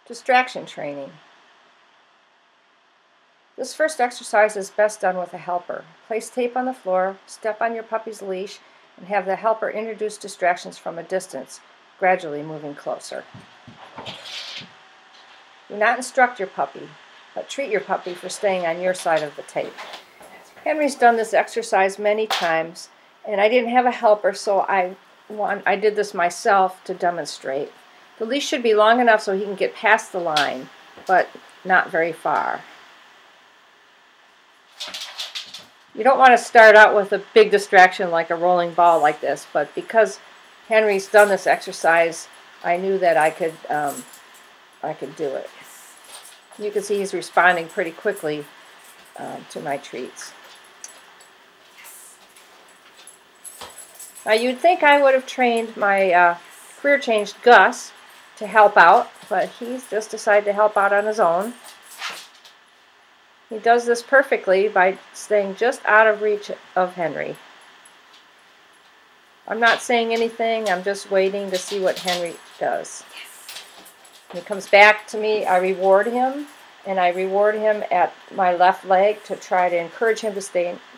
Distraction training. This first exercise is best done with a helper. Place tape on the floor, step on your puppy's leash, and have the helper introduce distractions from a distance, gradually moving closer. Do not instruct your puppy, but treat your puppy for staying on your side of the tape. Henry's done this exercise many times, and I didn't have a helper, so I did this myself to demonstrate. The leash should be long enough so he can get past the line, but not very far. You don't want to start out with a big distraction like a rolling ball like this, but because Henry's done this exercise, I knew that I could do it. You can see he's responding pretty quickly to my treats. Now you'd think I would have trained my career changed Gus to help out, but he's just decided to help out on his own. He does this perfectly by staying just out of reach of Henry. I'm not saying anything, I'm just waiting to see what Henry does. When he comes back to me, I reward him, and I reward him at my left leg to try to encourage him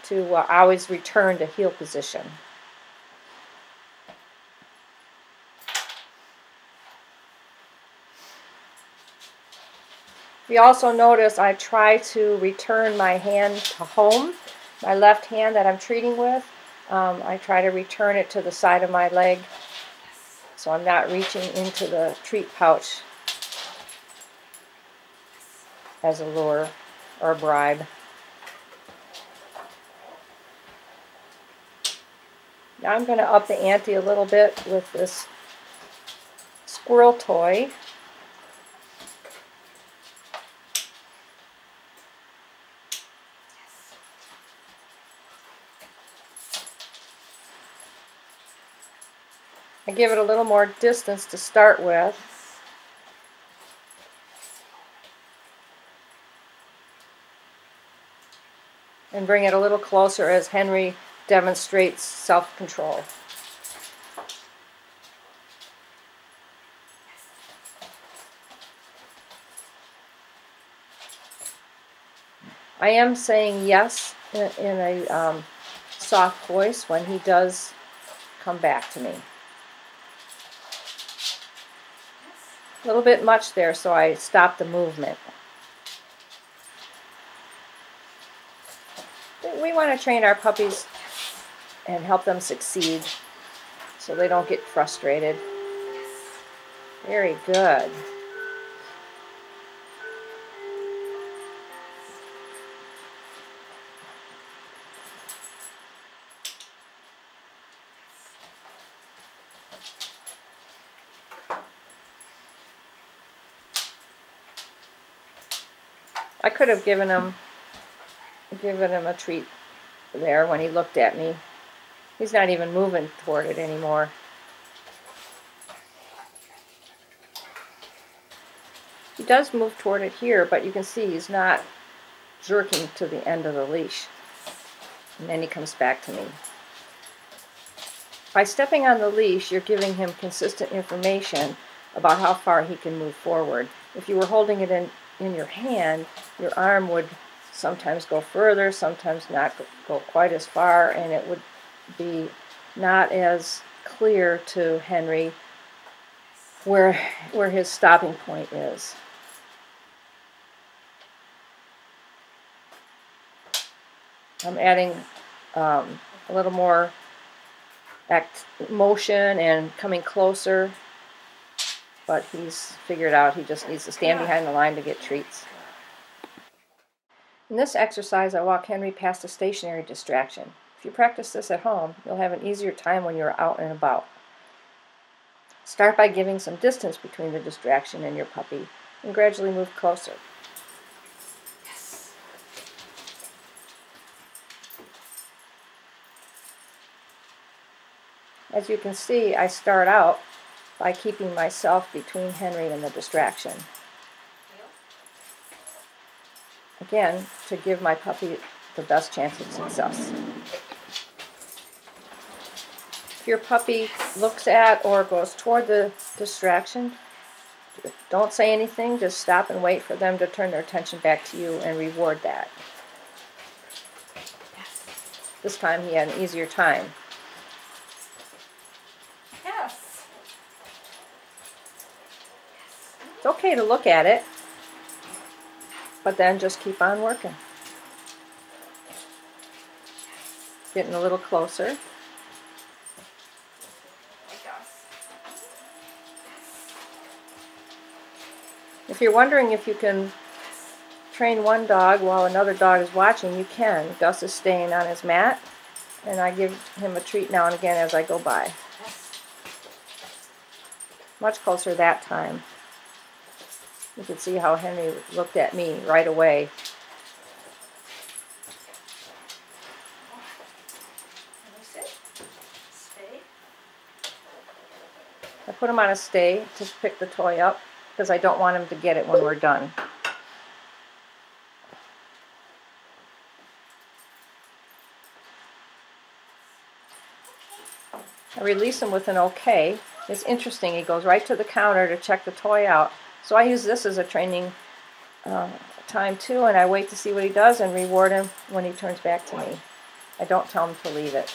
to always return to heel position. You also notice I try to return my hand to home, my left hand that I'm treating with. I try to return it to the side of my leg so I'm not reaching into the treat pouch as a lure or a bribe. Now I'm going to up the ante a little bit with this squirrel toy. I give it a little more distance to start with. And bring it a little closer as Henry demonstrates self-control. I am saying yes in a soft voice when he does come back to me. A little bit much there, so I stopped the movement. We want to train our puppies and help them succeed so they don't get frustrated. Very good. I could have given him a treat there when he looked at me. He's not even moving toward it anymore. He does move toward it here, but you can see he's not jerking to the end of the leash. And then he comes back to me. By stepping on the leash, you're giving him consistent information about how far he can move forward. If you were holding it in your hand, your arm would sometimes go further, sometimes not go quite as far, and it would be not as clear to Henry where his stopping point is. I'm adding a little more motion and coming closer, but he's figured out he just needs to stand behind the line to get treats. In this exercise, I walk Henry past a stationary distraction. If you practice this at home, you'll have an easier time when you're out and about. Start by giving some distance between the distraction and your puppy, and gradually move closer. As you can see, I start out by keeping myself between Henry and the distraction. Again, to give my puppy the best chance of success. If your puppy looks at or goes toward the distraction, Don't say anything, just stop and wait for them to turn their attention back to you and reward that. Yes. This time he had an easier time. Yes. It's okay to look at it, but then just keep on working. Getting a little closer. If you're wondering if you can train one dog while another dog is watching, you can. Gus is staying on his mat, and I give him a treat now and again as I go by. Much closer that time. You can see how Henry looked at me right away. I put him on a stay to pick the toy up because I don't want him to get it when we're done. I release him with an okay. It's interesting, he goes right to the counter to check the toy out. So I use this as a training time too, and I wait to see what he does and reward him when he turns back to me. I don't tell him to leave it.